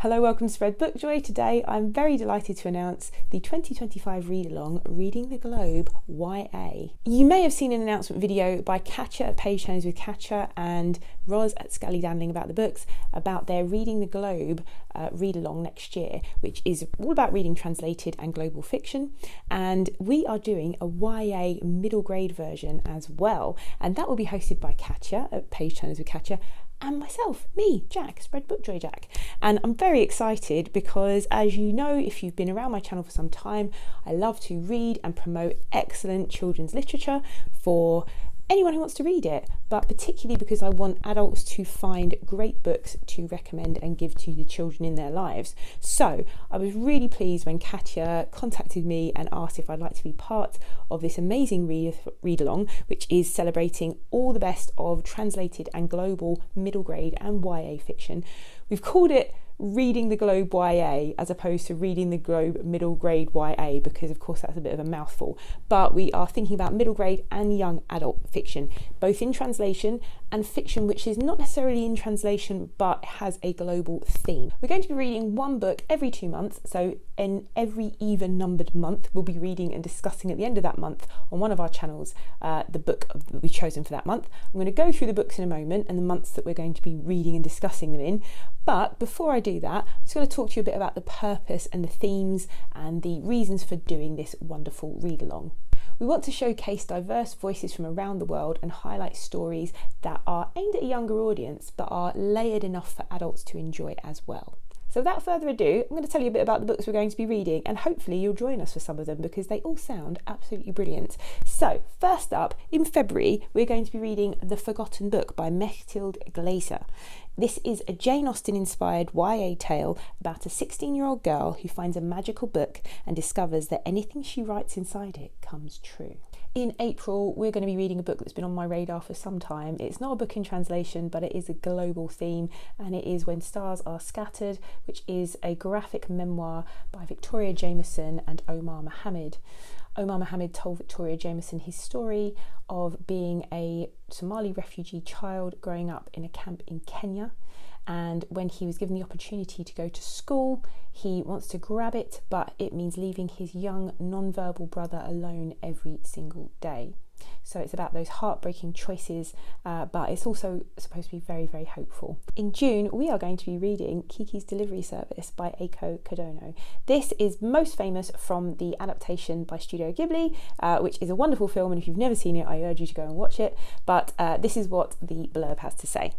Hello, welcome to Spread Book Joy. Today I'm very delighted to announce the 2025 read-along Reading the Globe YA. You may have seen an announcement video by Katja at Page Turners with Katja and Roz at Scully Dandling about the books about their Reading the Globe read-along next year, which is all about reading translated and global fiction. And we are doing a YA middle grade version as well. And that will be hosted by Katja at Page Turners with Katja and myself, me, Jack, Spread Book Joy Jack. And I'm very excited because, as you know, if you've been around my channel for some time, I love to read and promote excellent children's literature for anyone who wants to read it, but particularly because I want adults to find great books to recommend and give to the children in their lives. So I was really pleased when Katja contacted me and asked if I'd like to be part of this amazing read-along, which is celebrating all the best of translated and global middle grade and YA fiction. We've called it Reading the Globe YA as opposed to Reading the Globe middle grade YA because of course that's a bit of a mouthful, but we are thinking about middle grade and young adult fiction, both in translation and fiction which is not necessarily in translation but has a global theme. We're going to be reading one book every 2 months, so in every even numbered month we'll be reading and discussing at the end of that month on one of our channels the book that we've chosen for that month. I'm going to go through the books in a moment and the months that we're going to be reading and discussing them in, but before I do that, I'm just going to talk to you a bit about the purpose and the themes and the reasons for doing this wonderful read-along. We want to showcase diverse voices from around the world and highlight stories that are aimed at a younger audience but are layered enough for adults to enjoy as well. So without further ado, I'm going to tell you a bit about the books we're going to be reading, and hopefully you'll join us for some of them because they all sound absolutely brilliant. So first up, in February, we're going to be reading The Forgotten Book by Mechtilde Glaser. This is a Jane Austen-inspired YA tale about a 16-year-old girl who finds a magical book and discovers that anything she writes inside it comes true. In April, we're going to be reading a book that's been on my radar for some time. It's not a book in translation, but it is a global theme, and it is When Stars Are Scattered, which is a graphic memoir by Victoria Jameson and Omar Mohammed. Omar Mohammed told Victoria Jameson his story of being a Somali refugee child growing up in a camp in Kenya. And when he was given the opportunity to go to school, he wants to grab it, but it means leaving his young non-verbal brother alone every single day. So it's about those heartbreaking choices, but it's also supposed to be very, very hopeful. In June, we are going to be reading Kiki's Delivery Service by Eiko Kodono. This is most famous from the adaptation by Studio Ghibli, which is a wonderful film, and if you've never seen it, I urge you to go and watch it. But this is what the blurb has to say.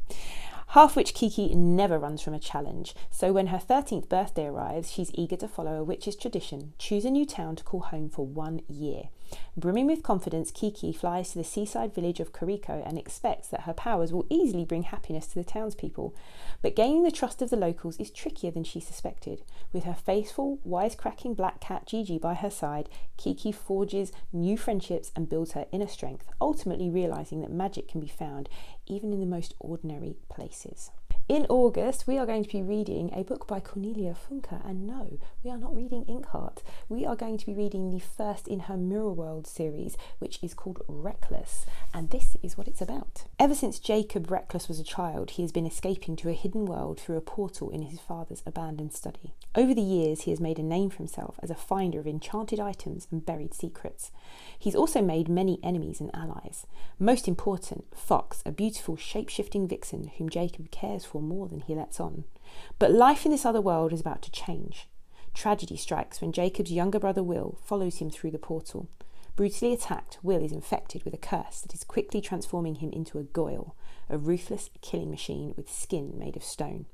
Half witch Kiki never runs from a challenge, so when her 13th birthday arrives, she's eager to follow a witch's tradition, choose a new town to call home for 1 year. Brimming with confidence, Kiki flies to the seaside village of Koriko and expects that her powers will easily bring happiness to the townspeople. But gaining the trust of the locals is trickier than she suspected. With her faithful, wisecracking black cat Gigi by her side, Kiki forges new friendships and builds her inner strength, ultimately realising that magic can be found even in the most ordinary places. In August, we are going to be reading a book by Cornelia Funke, and no, we are not reading Inkheart. We are going to be reading the first in her Mirror World series, which is called Reckless, and this is what it's about. Ever since Jacob Reckless was a child, he has been escaping to a hidden world through a portal in his father's abandoned study. Over the years, he has made a name for himself as a finder of enchanted items and buried secrets. He's also made many enemies and allies. Most important, Fox, a beautiful shape-shifting vixen whom Jacob cares for more than he lets on. But life in this other world is about to change. Tragedy strikes when Jacob's younger brother Will follows him through the portal. Brutally attacked, Will is infected with a curse that is quickly transforming him into a Goyle, a ruthless killing machine with skin made of stone.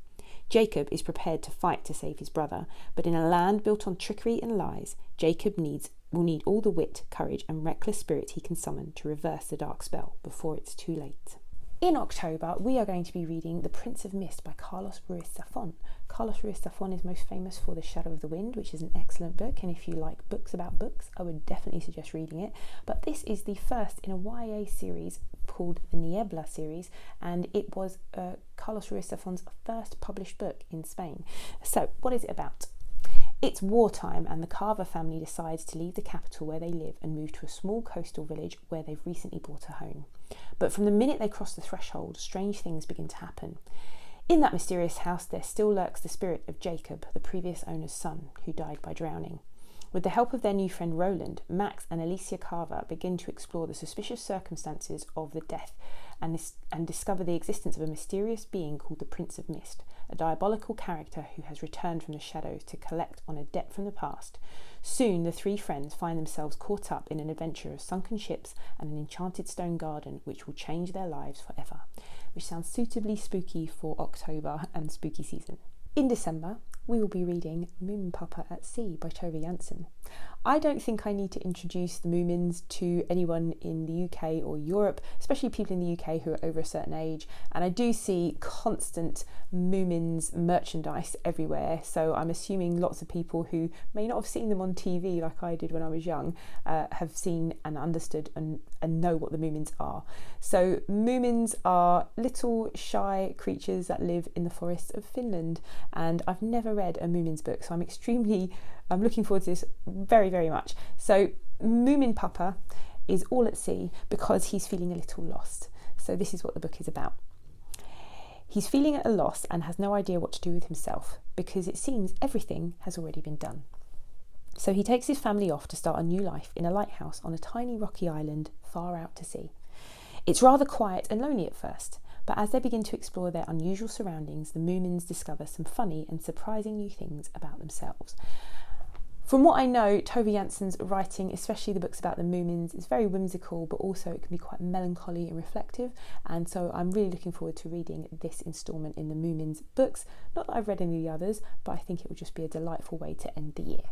Jacob is prepared to fight to save his brother, but in a land built on trickery and lies, Jacob will need all the wit, courage and reckless spirit he can summon to reverse the dark spell before it's too late. In October, we are going to be reading The Prince of Mist by Carlos Ruiz Zafón. Carlos Ruiz Zafón is most famous for The Shadow of the Wind, which is an excellent book, and if you like books about books, I would definitely suggest reading it. But this is the first in a YA series called the Niebla series, and it was Carlos Ruiz Zafón's first published book in Spain. So, what is it about? It's wartime, and the Carver family decides to leave the capital where they live and move to a small coastal village where they've recently bought a home. But from the minute they cross the threshold, strange things begin to happen. In that mysterious house there still lurks the spirit of Jacob, the previous owner's son, who died by drowning. With the help of their new friend Roland, Max and Alicia Carver begin to explore the suspicious circumstances of the death and discover the existence of a mysterious being called the Prince of Mist, a diabolical character who has returned from the shadows to collect on a debt from the past. Soon the three friends find themselves caught up in an adventure of sunken ships and an enchanted stone garden which will change their lives forever, which sounds suitably spooky for October and spooky season. In December, we will be reading Moomin Papa at Sea by Tove Jansson. I don't think I need to introduce the Moomins to anyone in the UK or Europe, especially people in the UK who are over a certain age, and I do see constant Moomins merchandise everywhere, so I'm assuming lots of people who may not have seen them on TV like I did when I was young have seen and understood and know what the Moomins are. So Moomins are little shy creatures that live in the forests of Finland, and I've never read a Moomins book, so I'm looking forward to this very, very much. So Moomin Papa is all at sea because he's feeling a little lost. So this is what the book is about. He's feeling at a loss and has no idea what to do with himself because it seems everything has already been done. So he takes his family off to start a new life in a lighthouse on a tiny rocky island far out to sea. It's rather quiet and lonely at first, but as they begin to explore their unusual surroundings, the Moomins discover some funny and surprising new things about themselves. From what I know, Tove Jansson's writing, especially the books about the Moomins, is very whimsical, but also it can be quite melancholy and reflective. And so I'm really looking forward to reading this instalment in the Moomins books. Not that I've read any of the others, but I think it will just be a delightful way to end the year.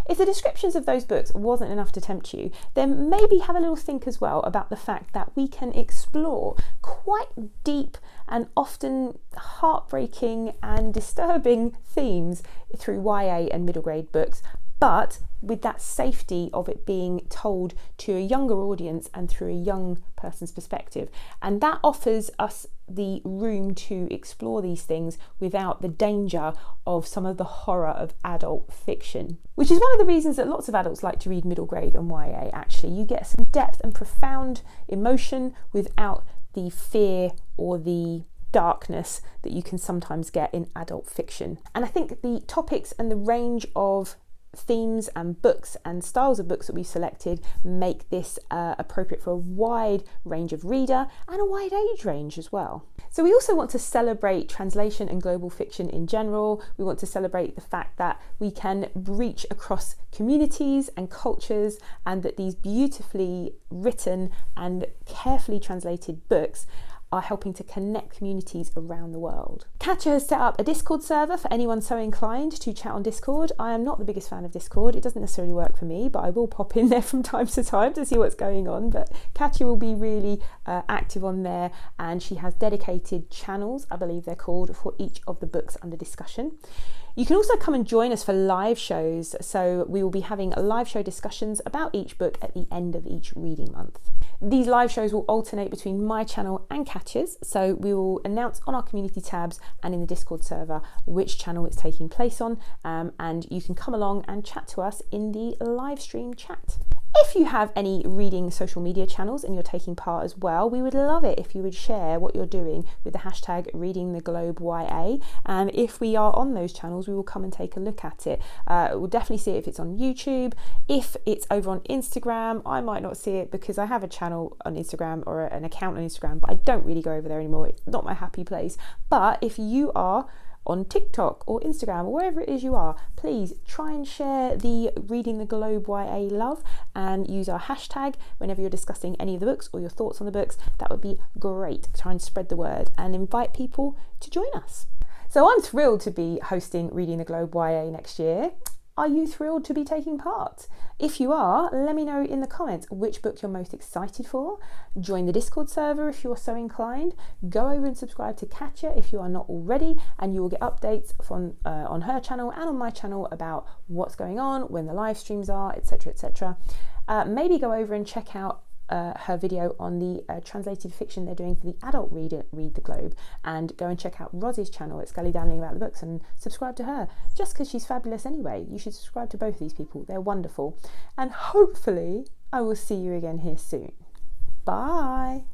If the descriptions of those books wasn't enough to tempt you, then maybe have a little think as well about the fact that we can explore quite deep and often heartbreaking and disturbing themes through YA and middle grade books, but with that safety of it being told to a younger audience and through a young person's perspective. And that offers us the room to explore these things without the danger of some of the horror of adult fiction, which is one of the reasons that lots of adults like to read middle grade and YA. Actually, you get some depth and profound emotion without the fear or the darkness that you can sometimes get in adult fiction. And I think the topics and the range of themes and books and styles of books that we've selected make this appropriate for a wide range of reader and a wide age range as well. So we also want to celebrate translation and global fiction in general. We want to celebrate the fact that we can reach across communities and cultures, and that these beautifully written and carefully translated books are helping to connect communities around the world. Katja has set up a Discord server for anyone so inclined to chat on Discord. I am not the biggest fan of Discord. It doesn't necessarily work for me, but I will pop in there from time to time to see what's going on. But Katja will be really active on there, and she has dedicated channels, I believe they're called, for each of the books under discussion. You can also come and join us for live shows. So we will be having live show discussions about each book at the end of each reading month. These live shows will alternate between my channel and Katja's, so we will announce on our community tabs and in the Discord server which channel it's taking place on, and you can come along and chat to us in the live stream chat. If you have any reading social media channels and you're taking part as well, we would love it if you would share what you're doing with the hashtag ReadingTheGlobeYA. And if we are on those channels, we will come and take a look at it. We'll definitely see it if it's on YouTube. If it's over on Instagram, I might not see it because I have a channel on Instagram or an account on Instagram, but I don't really go over there anymore. It's not my happy place. But if you are on TikTok or Instagram or wherever it is you are, please try and share the Reading the Globe YA love and use our hashtag whenever you're discussing any of the books or your thoughts on the books. That would be great. Try and spread the word and invite people to join us. So I'm thrilled to be hosting Reading the Globe YA next year. Are you thrilled to be taking part? If you are, let me know in the comments which book you're most excited for. Join the Discord server if you're so inclined. Go over and subscribe to Katja if you are not already, and you will get updates from on her channel and on my channel about what's going on, when the live streams are, etc, etc. Maybe go over and check out her video on the translated fiction they're doing for the adult Read the Globe, and go and check out Roz's channel at Scully Dabbling About the Books and subscribe to her, just because she's fabulous anyway. You should subscribe to both of these people, they're wonderful, and hopefully I will see you again here soon. Bye.